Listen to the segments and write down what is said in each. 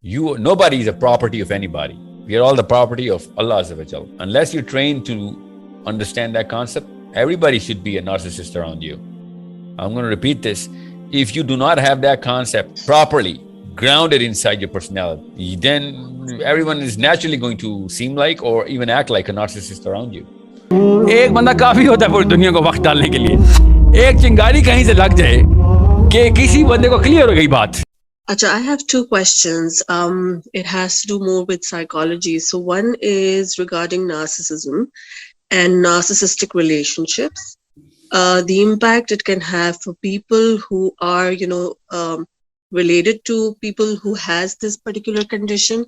Nobody is a property of anybody. We are all the property of Allah Azza wa Jal. Unless you're trained to understand that concept, everybody should be a narcissist around you. I'm going to repeat this. If you do not have that concept properly grounded inside your personality, then everyone is naturally going to seem like or even act like a narcissist around you. एक बंदा काफी होता है पूरी दुनिया को वक्त डालने के लिए। एक चिंगारी कहीं से लग जाए कि किसी बंदे को क्लियर हो गई बात। Acha, I have two questions. It has to do more with psychology. So one is regarding narcissism and narcissistic relationships. The impact it can have for people who are, related to people who has this particular condition.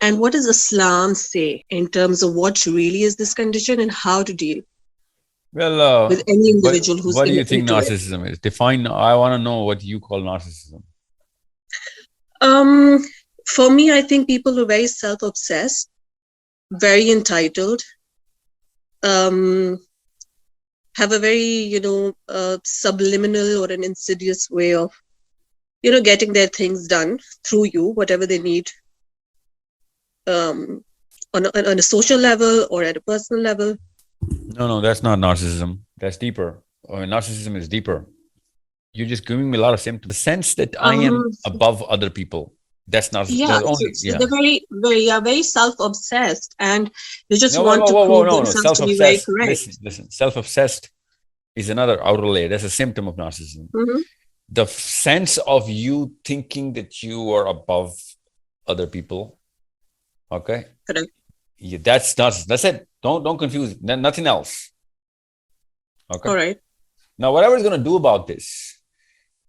And what does Islam say in terms of what really is this condition and how to deal with any individual who's what do you think into it? narcissism is? Define. I want to know what you call narcissism. For me, I think people are very self-obsessed, very entitled, have a very, subliminal or an insidious way of, getting their things done through you, whatever they need, on a social level or at a personal level. No, that's not narcissism. That's deeper. Narcissism is deeper. You're just giving me a lot of symptoms. The sense that I am above other people. That's narcissism. Yeah, they're very self-obsessed, and they just want to prove themselves to be very correct. Listen. Self-obsessed is another outer layer. That's a symptom of narcissism. Mm-hmm. The sense of you thinking that you are above other people. Okay. Correct. Yeah, that's narcissism. That's it. Don't confuse it. Nothing else. Okay. All right. Now, whatever is going to do about this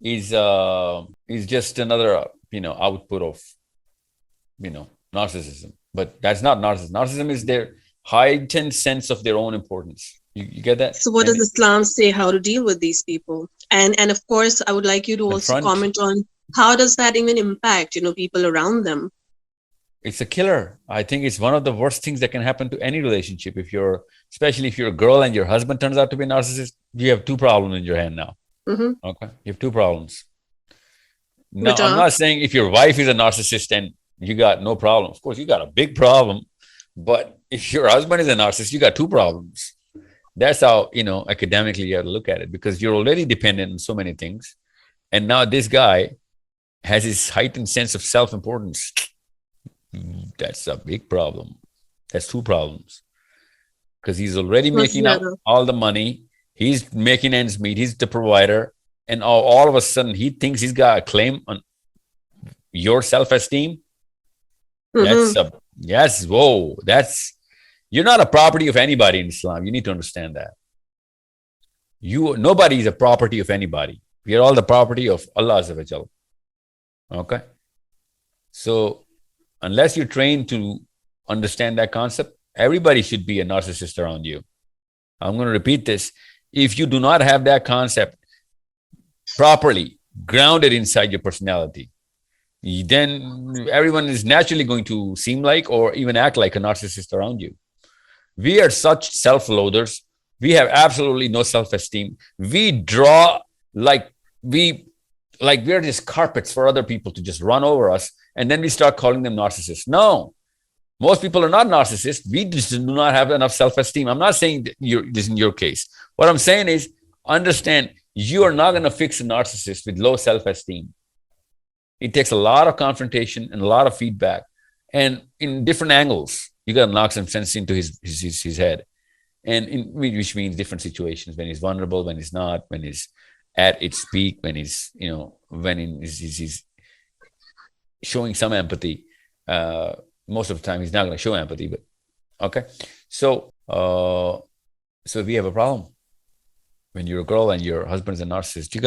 is just another output of narcissism. But that's not narcissism. Narcissism is their heightened sense of their own importance. You get that? So what does Islam say how to deal with these people? And of course, I would like you to also comment on how does that even impact people around them? It's a killer. I think it's one of the worst things that can happen to any relationship. Especially if you're a girl and your husband turns out to be a narcissist, you have two problems in your hand now. Mm-hmm. Okay, you have two problems. Now, I'm not saying if your wife is a narcissist and you got no problem. Of course, you got a big problem. But if your husband is a narcissist, you got two problems. That's how, academically you have to look at it, because you're already dependent on so many things. And now this guy has his heightened sense of self-importance. That's a big problem. That's two problems. Because he's already making out all the money. He's making ends meet. He's the provider. And all of a sudden, he thinks he's got a claim on your self-esteem. Mm-hmm. You're not a property of anybody in Islam. You need to understand that. Nobody is a property of anybody. We are all the property of Allah Azza wa Jal. Okay? So, unless you're trained to understand that concept, everybody should be a narcissist around you. I'm going to repeat this. If you do not have that concept properly grounded inside your personality, then everyone is naturally going to seem like or even act like a narcissist around you. We are such self-loathers. We have absolutely no self-esteem. We draw like we're just carpets for other people to just run over us, and then we start calling them narcissists. No, most people are not narcissists. We just do not have enough self-esteem. I'm not saying that this in your case. What I'm saying is, understand, you are not going to fix a narcissist with low self-esteem. It takes a lot of confrontation and a lot of feedback, and in different angles. You got to knock some sense into his head, and which means different situations, when he's vulnerable, when he's not, when he's at its peak, when he's he's showing some empathy. Most of the time, he's not going to show empathy. But okay, so we have a problem. When you're a girl and your husband's a narcissist, you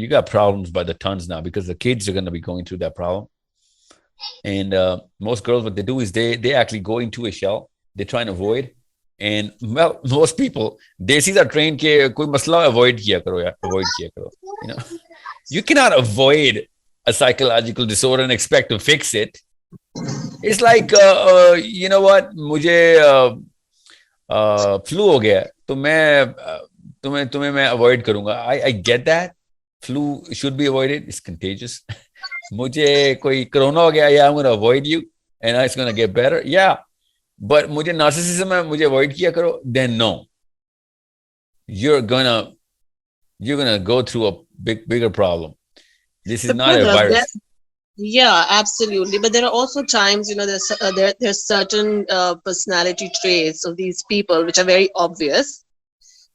got problems by the tons now, because the kids are going to be going through that problem. And most girls, what they do is they actually go into a shell. They try and avoid. And most people, they see that train ke koi masla avoid kiya karo. You cannot avoid a psychological disorder and expect to fix it. It's like you know what, mujhe flu ho gaya, to मैं avoid करूंगा. I get that. Flu should be avoided. It's contagious. मुझे कोई corona हो गया, yeah, I'm going to avoid you and it's going to get better. Yeah, but मुझे narcissism है, मुझे avoid किया करो. Then no, you're gonna go through a bigger problem. This is But not a brother, virus. yeah, absolutely. But there are also times, there's certain personality traits of these people which are very obvious,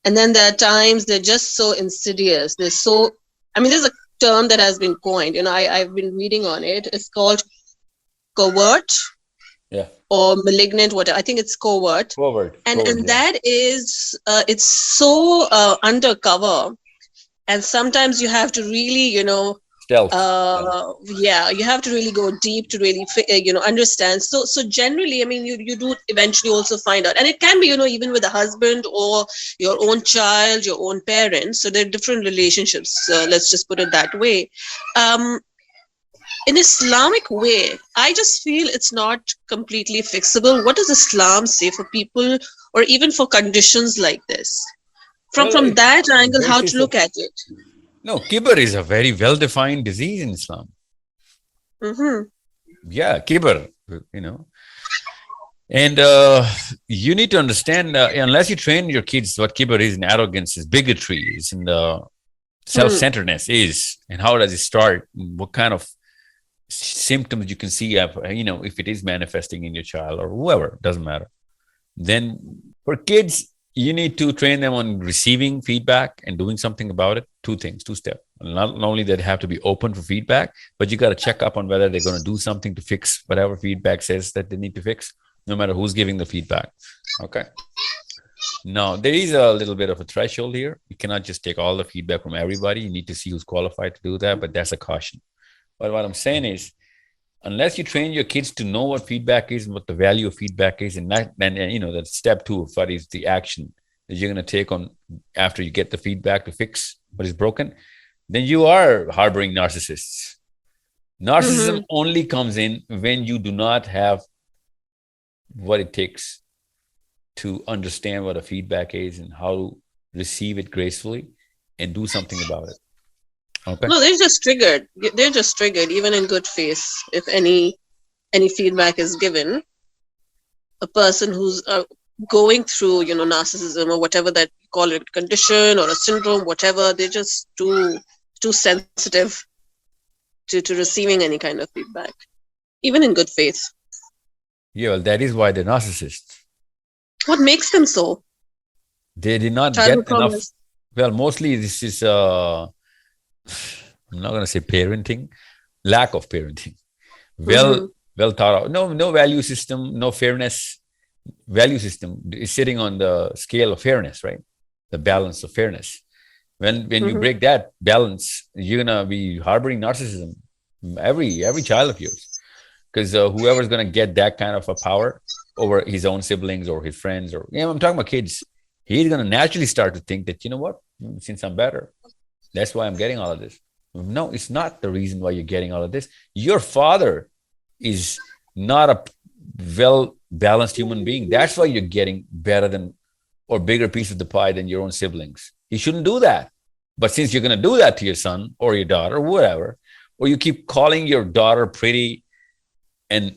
and then there are times they're just so insidious. They're so, I mean, there's a term that has been coined. I've been reading on it. It's called covert Yeah, or malignant. Whatever. I think it's covert, forward, and yeah. that is it's so undercover, and sometimes you have to really, Stealth. you have to really go deep to really understand. So generally, I mean, you do eventually also find out, and it can be, even with a husband or your own child, your own parents. So there are different relationships, let's just put it that way. In Islamic way, I just feel it's not completely fixable. What does Islam say for people, or even for conditions like this? From that angle, how to look at it? No, kibr is a very well-defined disease in Islam. Mm-hmm. Yeah, kibr, And you need to understand, unless you train your kids what kibr is, and arrogance is, bigotry is, and self-centeredness is, and how does it start, what kind of symptoms you can see, if it is manifesting in your child or whoever, doesn't matter. Then for kids, you need to train them on receiving feedback and doing something about it. Two steps. Not only that they have to be open for feedback, but you got to check up on whether they're going to do something to fix whatever feedback says that they need to fix, no matter who's giving the feedback. Okay. Now, there is a little bit of a threshold here. You cannot just take all the feedback from everybody. You need to see who's qualified to do that, but that's a caution. But what I'm saying is, unless you train your kids to know what feedback is and what the value of feedback is, and that step 2 of what is the action that you're going to take on after you get the feedback to fix what is broken, then you are harboring narcissists. Narcissism only comes in when you do not have what it takes to understand what a feedback is and how to receive it gracefully and do something about it. Okay. No, they're just triggered. They're just triggered, even in good faith. If any feedback is given, a person who's going through, narcissism or whatever that you call it, condition or a syndrome, whatever, they're just too sensitive to receiving any kind of feedback, even in good faith. Yeah, well, that is why they're narcissists. What makes them so? They did not get enough. Well, mostly this is I'm not going to say parenting, lack of parenting. Well thought out. No value system, no fairness. Value system is sitting on the scale of fairness, right? The balance of fairness. When you break that balance, you're gonna be harboring narcissism. Every child of yours, because whoever's gonna get that kind of a power over his own siblings or his friends, or I'm talking about kids, he's gonna naturally start to think that, since I'm better, that's why I'm getting all of this. No, it's not the reason why you're getting all of this. Your father is not a well-balanced human being. That's why you're getting better than or bigger piece of the pie than your own siblings. You shouldn't do that. But since you're going to do that to your son or your daughter or whatever, or you keep calling your daughter pretty and,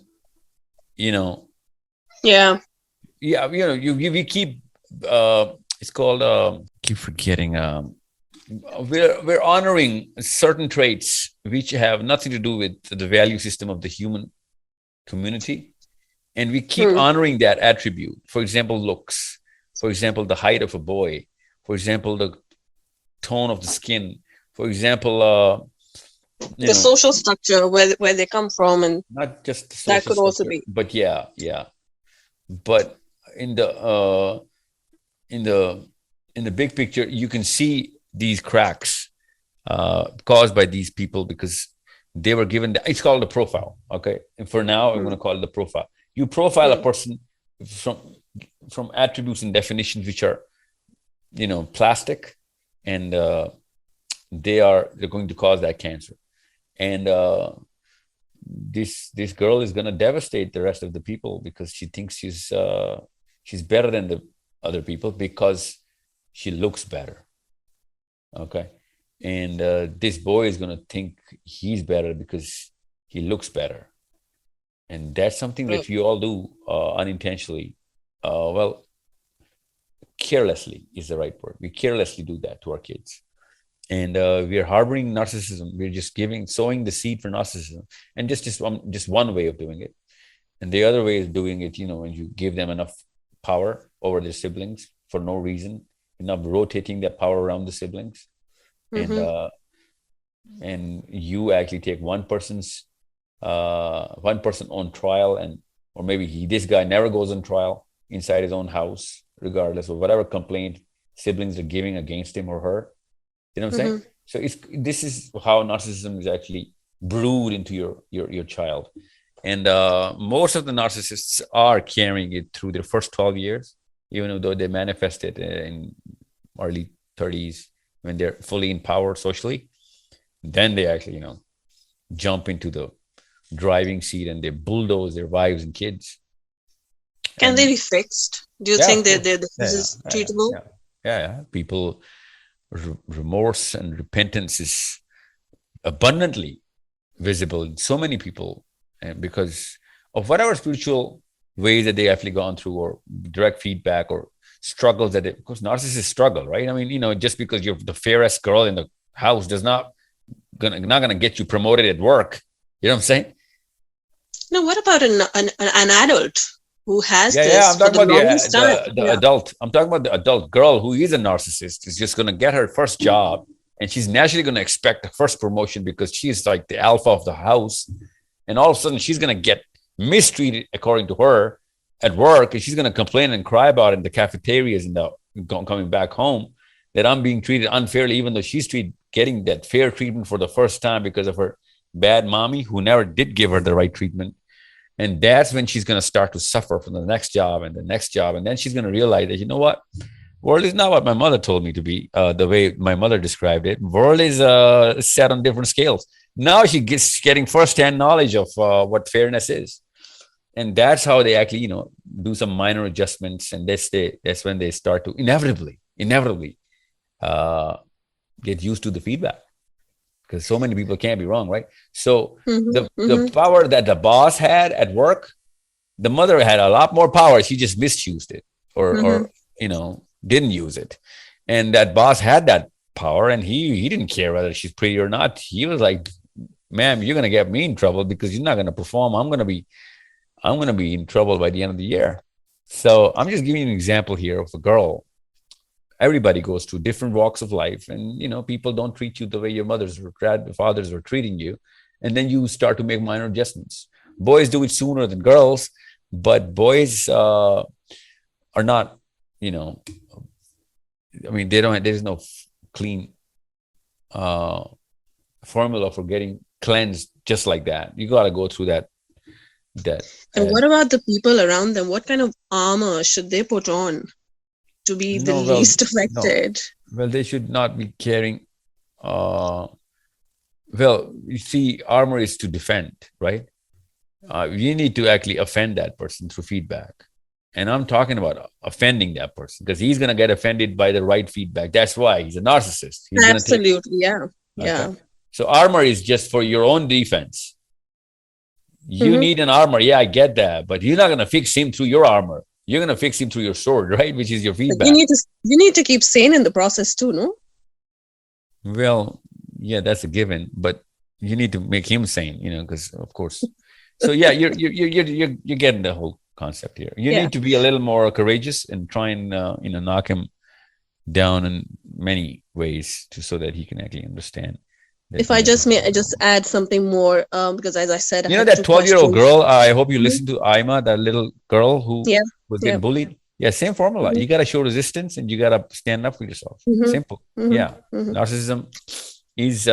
Yeah. Yeah, we keep, it's called, keep forgetting, we're honoring certain traits which have nothing to do with the value system of the human community, and we keep honoring that attribute. For example, looks. For example, the height of a boy. For example, the tone of the skin. For example, the social structure where they come from, and not just the social that could structure, also be. But yeah. But in the big picture, you can see these cracks caused by these people because they were given, it's called a profile. Okay. And for now, I'm going to call it the profile. You profile a person from attributes and definitions which are, plastic, and they're going to cause that cancer. And this girl is going to devastate the rest of the people because she thinks she's better than the other people because she looks better. Okay. and this boy is going to think he's better because he looks better. And that's something that we all do unintentionally. Well, carelessly is the right word. We carelessly do that to our kids. And we are harboring narcissism. We're just sowing the seed for narcissism. And just one way of doing it. And the other way of doing it, when you give them enough power over their siblings for no reason, enough rotating that power around the siblings. And you actually take one person on trial, or maybe this guy never goes on trial inside his own house, regardless of whatever complaint siblings are giving against him or her. You know what I'm saying? So this is how narcissism is actually brewed into your child. And most of the narcissists are carrying it through their first 12 years, even though they manifest it in early 30s when they're fully in power socially. Then they actually, jump into the driving seat and they bulldoze their wives and kids. Can they be fixed? Do you think this is treatable? Yeah. People, remorse and repentance is abundantly visible in so many people, and because of whatever spiritual ways that they actually gone through, or direct feedback, or struggles because narcissists struggle, right? I mean, just because you're the fairest girl in the house does not gonna get you promoted at work. You know what I'm saying? No, what about an adult who has this? I'm talking about the Yeah. adult. I'm talking about the adult girl who is a narcissist, is just going to get her first job, and she's naturally going to expect the first promotion because she's like the alpha of the house. And all of a sudden she's going to get mistreated, according to her, at work, and she's going to complain and cry about it in the cafeterias and coming back home, that I'm being treated unfairly, even though she's getting that fair treatment for the first time because of her bad mommy who never did give her the right treatment. And that's when she's going to start to suffer from the next job and the next job. And then she's going to realize that, world is not what my mother told me to be, the way my mother described it. World is set on different scales. Now she gets getting firsthand knowledge of what fairness is. And that's how they actually, do some minor adjustments. And that's when they start to inevitably get used to the feedback. Because so many people can't be wrong, right? So the power that the boss had at work, the mother had a lot more power. She just misused it or didn't use it. And that boss had that power, and he didn't care whether she's pretty or not. He was like, ma'am, you're going to get me in trouble because you're not going to perform. I'm going to be in trouble by the end of the year. So I'm just giving you an example here of a girl. Everybody goes through different walks of life, and people don't treat you the way your fathers were treating you, and then you start to make minor adjustments. Boys do it sooner than girls, but boys are not. There's no clean formula for getting cleansed just like that. You got to go through that. And what about the people around them? What kind of armor should they put on to be the least affected? Well, they should not be carrying. You see, armor is to defend, right? You need to actually offend that person through feedback. And I'm talking about offending that person because he's going to get offended by the right feedback. That's why he's a narcissist. Absolutely, yeah. Okay. Yeah. So armor is just for your own defense. You need an armor. Yeah, I get that. But you're not going to fix him through your armor. You're going to fix him through your sword, right? Which is your feedback. You need to keep sane in the process too, no? Well, yeah, that's a given. But you need to make him sane, because of course. So yeah, you're getting the whole concept here. You need to be a little more courageous and try and knock him down in many ways so that he can actually understand. If I just add something more, because as I said, that 12-year-old girl, I hope you listen to Ima, that little girl who was getting bullied. Yeah, same formula. You got to show resistance and you got to stand up for yourself. Simple. Yeah. Narcissism is